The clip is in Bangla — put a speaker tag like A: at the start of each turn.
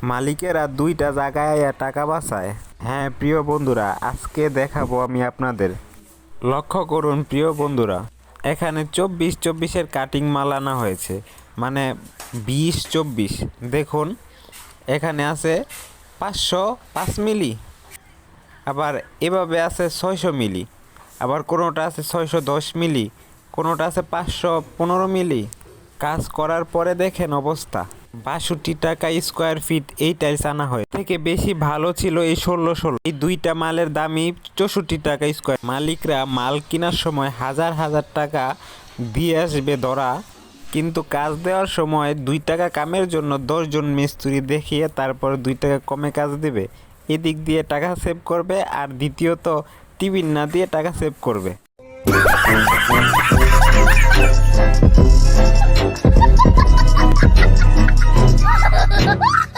A: মালিকেরা দুইটা জায়গায় আইয়া টাকা বাঁচায়। হ্যাঁ প্রিয় বন্ধুরা, আজকে দেখাবো আমি আপনাদের। লক্ষ্য করুন প্রিয় বন্ধুরা, এখানে 24-24-এর কাটিং মাল আনা হয়েছে, মানে 20-24। দেখুন এখানে আছে 505 মিলি, আবার এভাবে আছে 600 মিলি, আবার কোনোটা আছে 610 মিলি, কোনোটা আছে 515 মিলি। কাজ করার পরে দেখেন অবস্থা। 62 টাকা স্কোয়ার ফিট এই টাইলস আনা হয়। থেকে বেশি ভালো ছিল এই 1616। এই দুইটা মালের দামই 64 টাকা স্কোয়ার। মালিকরা মাল কেনার সময় হাজার হাজার টাকা দিয়ে আসবে ধরা, কিন্তু কাজ দেওয়ার সময় 2 টাকা কামের জন্য 10 জন মিস্ত্রি দেখিয়ে তারপর 2 টাকা কমে কাজ দেবে। এদিক দিয়ে টাকা সেভ করবে, আর দ্বিতীয়ত টিভি না দিয়ে টাকা সেভ করবে।
B: Ha ha ha ha!